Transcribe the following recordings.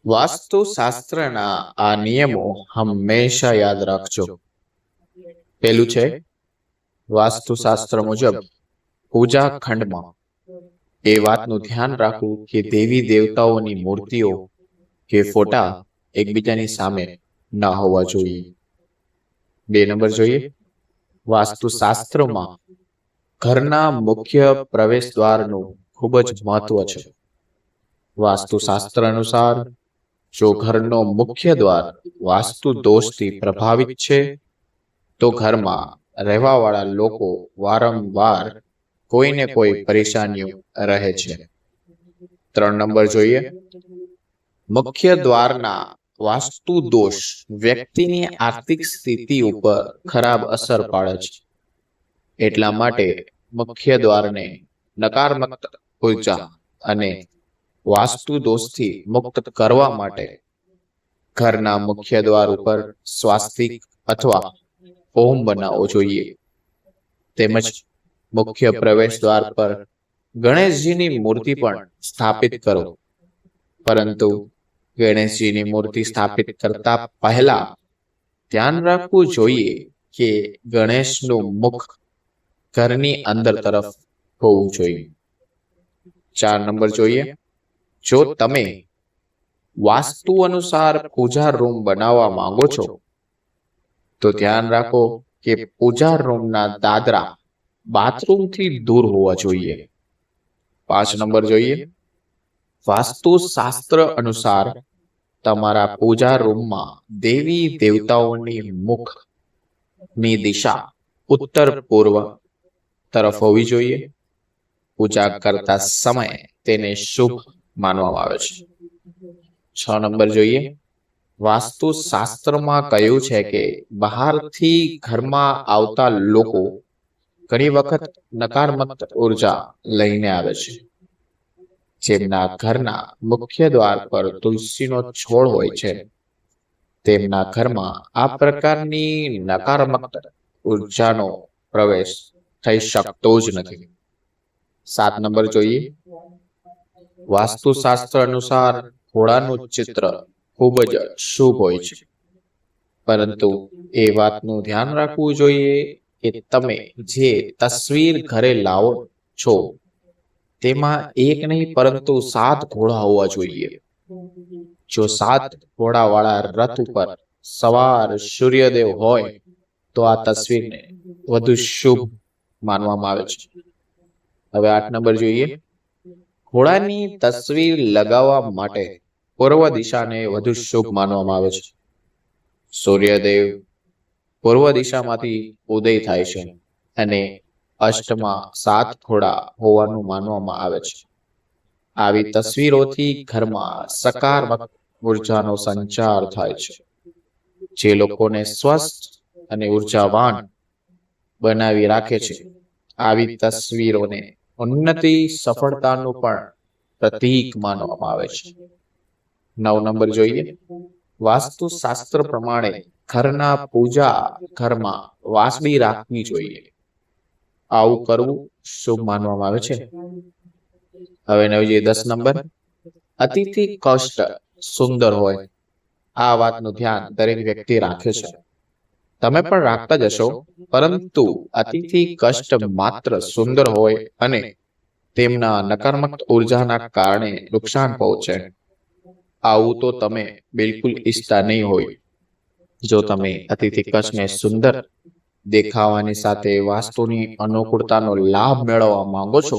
વાસ્તુશાસ્ત્રના આ નિયમો હંમેશા યાદ રાખજો. પેલું છે, વાસ્તુશાસ્ત્ર મુજબ પૂજા ખંડમાં એ વાતનું ધ્યાન રાખવું કે દેવી દેવતાઓની મૂર્તિઓ કે ફોટા એકબીજાની સામે ન હોવા જોઈએ. 2 નંબર જોઈએ, વાસ્તુશાસ્ત્રમાં ઘરના મુખ્ય પ્રવેશ દ્વારનું ખૂબ જ મહત્વ છે. વાસ્તુશાસ્ત્ર અનુસાર જો ઘરનો મુખ્ય દ્વાર વાસ્તુ દોષથી પ્રભાવિત છે તો ઘરમાં રહેવાવાળા લોકો વારંવાર કોઈને કોઈ પરેશાનીઓ રહે છે. 3 નંબર જોઈએ, મુખ્ય દ્વારના વાસ્તુ દોષ વ્યક્તિની આર્થિક સ્થિતિ ઉપર ખરાબ અસર પાડે છે. એટલા માટે મુખ્ય દ્વારને નકારાત્મક ઉર્જા અને વાસ્તુ દોષથી મુક્ત કરવા માટે ઘરના મુખ્ય દ્વાર ઉપર સ્વાસ્તિક અથવા ઓમ બનાવવો જોઈએ. તેમજ મુખ્ય પ્રવેશ દ્વાર પર ગણેશજીની મૂર્તિ પણ સ્થાપિત કરો. પરંતુ ગણેશજીની મૂર્તિ સ્થાપિત કરતા પહેલા ધ્યાન રાખવું જોઈએ કે ગણેશનું મુખ ઘરની અંદર તરફ હોવું જોઈએ. 4 નંબર જોઈએ, જો તમે વાસ્તુ અનુસાર પૂજા રૂમ બનાવવા માંગો છો તો ધ્યાન રાખો કે પૂજા રૂમના દાદરા બાથરૂમથી દૂર હોવા જોઈએ. 5 નંબર જોઈએ, વાસ્તુશાસ્ત્ર અનુસાર તમારા પૂજા રૂમમાં દેવી દેવતાઓની મુખની દિશા ઉત્તર પૂર્વ તરફ હોવી જોઈએ. પૂજા કરતા સમયે તેને શુભ માનવામાં આવે છે. 6 નંબર જોઈએ, વાસ્તુશાસ્ત્રમાં કહ્યું છે કે બહારથી ઘરમાં આવતા લોકો ઘણી વખત નકારાત્મક ઉર્જા લઈને આવે છે. જેમના ઘરના મુખ્ય દ્વાર પર તુલસીનો છોડ હોય છે તેમના ઘરમાં આ પ્રકારની નકારાત્મક ઉર્જાનો પ્રવેશ થઈ શકતો જ નથી. 7 નંબર જોઈએ, વાસ્તુશાસ્ત્ર અનુસાર ઘોડાનું ચિત્ર ખૂબ જ શુભ હોય છે. પરંતુ એ વાતનું ધ્યાન રાખવું જોઈએ કે તમે જે તસવીર ઘરે લાવો છો તેમાં એક નહીં પરંતુ 7 ઘોડા હોવા જોઈએ. જો 7 ઘોડાવાળા રથ ઉપર સવાર સૂર્યદેવ હોય તો આ તસવીરને વધુ શુભ માનવામાં આવે છે. હવે 8 નંબર જોઈએ, ઘોડાની તસવીર લગાવવા માટે પૂર્વ દિશાને વધુ શુભ માનવામાં આવે છે. સૂર્યદેવ પૂર્વ દિશામાંથી ઉદય થાય છે અને અષ્ટમાં 7 ઘોડા હોવાનું માનવામાં આવે છે. આવી તસવીરોથી ઘરમાં સકારાત્મક ઉર્જાનો સંચાર થાય છે, જે લોકોને સ્વસ્થ અને ઉર્જાવાન બનાવી રાખે છે. આવી તસવીરોને ઉન્નતિ સફળતાનું પણ પ્રતીક માનવામાં આવે છે. 9 નંબર જોઈએ, વાસ્તુશાસ્ત્ર પ્રમાણે ઘરના પૂજા ઘરમાં વાસળી રાખવી જોઈએ. આવું કરવું શુભ માનવામાં આવે છે. હવે 10 નંબર, અતિથિ કષ્ટ સુંદર હોય. આ વાતનું ધ્યાન દરેક વ્યક્તિ રાખે છે. તમે પણ રાખતા જ હશો, પરંતુ અતિથિ કષ્ટ માત્ર સુંદર હોય અને તેમના નકારાત્મક ઉર્જાના કારણે નુકસાન પહોંચે. આવું તો તમે બિલકુલ ઈચ્છતા નહીં હોય. જો તમે અતિથિ કષ્ટને સુંદર દેખાવાની સાથે વાસ્તુની અનુકૂળતાનો લાભ મેળવવા માંગો છો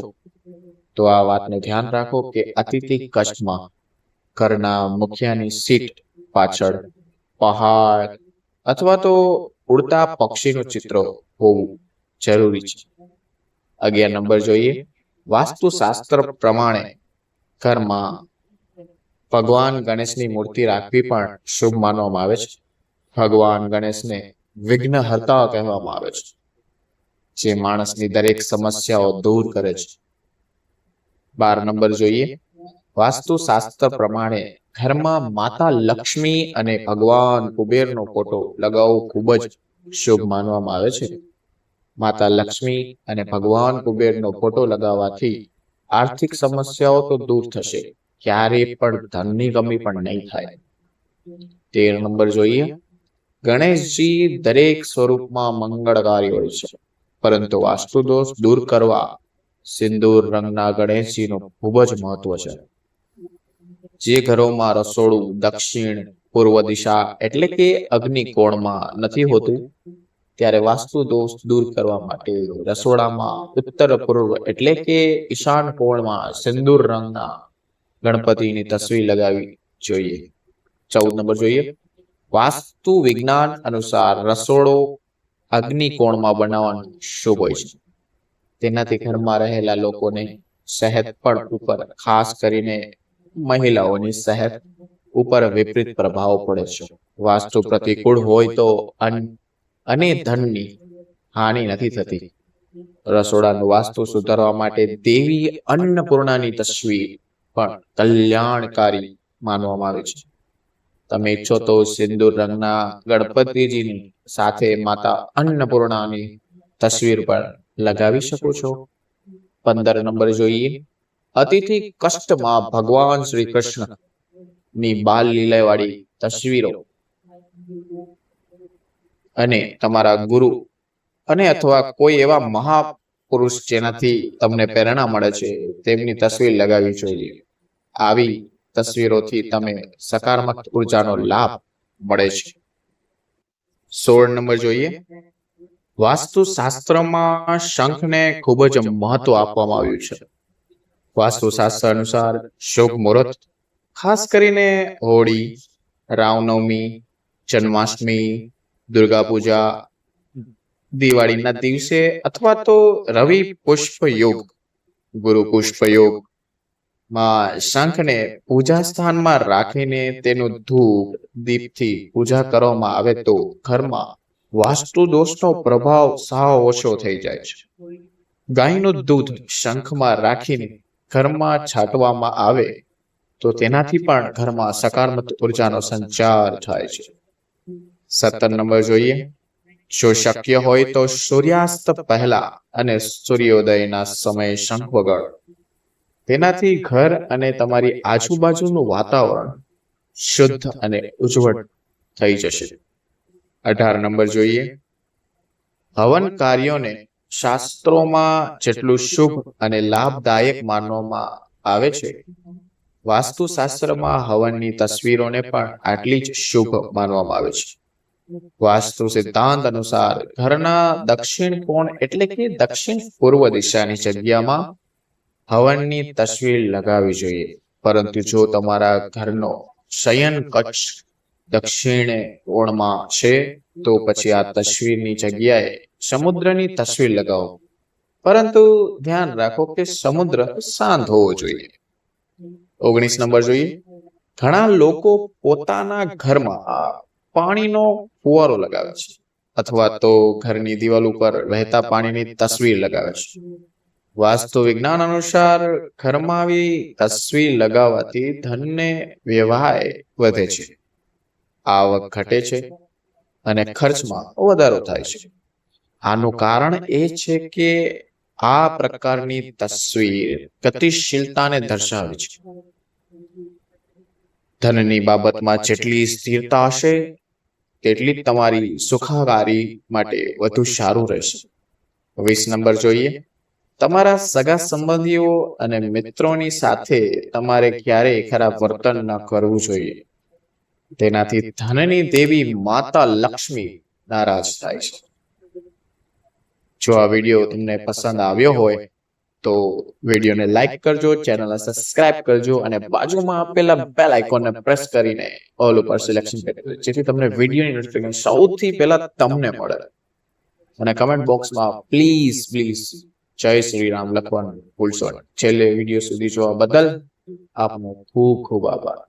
તો આ વાતનું ધ્યાન રાખો કે અતિથિ કષ્ટમાં ઘરના મુખ્યની સીટ પાછળ પહાડ અથવા તો ઉડતા પક્ષીનું ચિત્ર હોવું જરૂરી છે. 11 નંબર જોઈએ, વાસ્તુશાસ્ત્ર પ્રમાણે ઘરમાં ભગવાન ગણેશની મૂર્તિ રાખવી પણ શુભ માનવામાં આવે છે. ભગવાન ગણેશને વિઘ્નહર્તા કહેવામાં આવે છે, જે માણસની દરેક સમસ્યાઓ દૂર કરે છે. 12 નંબર જોઈએ, વાસ્તુશાસ્ત્ર પ્રમાણે ઘરમાં માતા લક્ષ્મી અને ભગવાન કુબેરનો ફોટો લગાવવો ખૂબ જ શુભ માનવામાં આવે છે. માતા લક્ષ્મી અને ભગવાન કુબેરનો ફોટો લગાવવાથી આર્થિક સમસ્યાઓ તો દૂર થશે, ક્યારેય પણ ધનની કમી પણ નહીં થાય. 13 નંબર જોઈએ. ગણેશજી દરેક સ્વરૂપમાં મંગળકારી હોય છે, પરંતુ વાસ્તુ દોષ દૂર કરવા સિંદૂર રંગના ગણેશજીનું ખૂબ જ મહત્વ છે. જે ઘરોમાં રસોડું દક્ષિણ પૂર્વ દિશા એટલે કે અગ્નિ કોણમાં નથી હોતું, ત્યારે વાસ્તુ દોષ દૂર કરવા માટે રસોડામાં ઉત્તર પૂર્વ એટલે કે ઈશાન કોણમાં સિંદૂર રંગના ગણપતિની તસવીર લગાવવી જોઈએ. 14 નંબર જોઈએ. વાસ્તુ વિજ્ઞાન અનુસાર રસોડો અગ્નિ કોણમાં બનાવવાનું શુભ હોય છે. તેનાથી ઘરમાં રહેલા લોકોને સેહત પણ ઉપર, ખાસ કરીને મહિલાઓની સેહત ઉપર વિપરીત પ્રભાવ પડે છે. વાસ્તુ પ્રતિકૂળ હોય તો અને ધનની હાનિ નથી થતી. રસોડાનું વાસ્તુ સુધારવા માટે દેવી અન્નપૂર્ણાની તસવીર પણ કલ્યાણકારી માનવામાં આવે છે. તમે ઈચ્છો તો સિંદૂર રંગના ગણપતિજીની સાથે માતા અન્નપૂર્ણાની તસવીર પણ લગાવી શકો છો. 15 નંબર જોઈએ. અતિથિ કષ્ટમાં ભગવાન શ્રી કૃષ્ણ ની બાલ લીલા વાળી તસવીરો અને તમારા ગુરુ અને અથવા કોઈ એવા મહાપુરુષ જેનાથી તમને પ્રેરણા મળે છે તેમની તસવીર લગાવવી જોઈએ. આવી તસવીરોથી તમે સકારાત્મક ઉર્જાનો લાભ મળે છે. 16 નંબર જોઈએ. વાસ્તુ શાસ્ત્રમાં શંખને ખૂબ જ મહત્વ આપવામાં આવ્યું છે. વાસ્તુ શાસ્ત્ર અનુસાર શુભ મુહૂર્ત, ખાસ કરીને હોળી, રામનવમી, જન્માષ્ટમી, દુર્ગા પૂજા, દિવાળીના દિવસે અથવા તો રવિ પુષ્પ યોગ, ગુરુ પુષ્પ યોગ માં શંખને પૂજા સ્થાનમાં રાખીને તેનું ધૂપ દીપથી પૂજા કરવામાં આવે તો ઘરમાં વાસ્તુ દોષનો પ્રભાવ સાવ ઓછો થઈ જાય છે. ગાયનું દૂધ શંખમાં રાખીને ઘરમાં છાંટવામાં આવે તો તેનાથી પણ ઘરમાં સકારાત્મક ઉર્જાનો સંચાર થાય છે. 17 નંબર જોઈએ. જો શક્ય હોય તો સૂર્યાસ્ત પહેલા અને સૂર્યોદયના સમયે શંખ વગાડો. તેનાથી ઘર અને તમારી આજુબાજુનું વાતાવરણ શુદ્ધ અને ઉજ્જવળ થઈ જશે. 18 નંબર જોઈએ. હવન કાર્યોને શાસ્ત્રોમાં જેટલું શુભ અને લાભદાયક માનવામાં આવે છે, વાસ્તુશાસ્ત્રમાં હવનની તસવીરોને પણ આટલી જ શુભ માનવામાં આવે છે. વાસ્તુ સિદ્ધાંત અનુસાર ઘરના દક્ષિણ કોણ એટલે કે દક્ષિણ પૂર્વ દિશાની જગ્યામાં હવનની તસવીર લગાવવી જોઈએ. પરંતુ જો તમારા ઘરનો શયન કક્ષ દક્ષિણે કોણમાં છે તો પછી આ તસવીરની જગ્યાએ સમુદ્રની તસવીર લગાવો. પરંતુ ધ્યાન રાખો કે સમુદ્ર શાંત હોવો જોઈએ. 19 નંબર જોઈએ. ઘણા લોકો પોતાના ઘરમાં પાણીનો ફુવારો લગાવે છે અથવા તો ઘરની દિવાલ ઉપર વહેતા પાણીની તસવીર લગાવે છે. વાસ્તુ વિજ્ઞાન અનુસાર ઘરમાં આવી તસવીર લગાવવાથી ધનને વ્યવહાર વધે છે, આવક ઘટે છે અને ખર્ચમાં વધારો થાય છે. આનું કારણ એ છે કે આ પ્રકારની તસવીર ગતિશીલતાને દર્શાવે છે. ધનની બાબતમાં જેટલી સ્થિરતા હશે તેટલી જ તમારી સુખાકારી માટે વધુ સારું રહેશે. 20 નંબર જોઈએ. તમારા સગા સંબંધીઓ અને મિત્રોની સાથે તમારે ક્યારેય ખરાબ વર્તન ન કરવું જોઈએ. તેનાથી ધનની દેવી માતા લક્ષ્મી નારાજ થાય છે. જો આ વિડીયો તમને પસંદ આવ્યો હોય તો વિડીયોને લાઈક કરજો, ચેનલને સબસ્ક્રાઇબ કરજો અને બાજુમાં આપેલા બેલ આઇકોનને પ્રેસ કરીને ઓલ ઉપર સિલેક્શન કરજો, જેથી તમને વિડીયોની નોટિફિકેશન સૌથી પહેલા તમને મળે. અને કમેન્ટ બોક્સમાં પ્લીઝ જય શ્રી રામ લખવાનું ભૂલશો નહીં. છેલ્લે વિડીયો સુધી જોવા બદલ આપનો ખૂબ ખૂબ આભાર.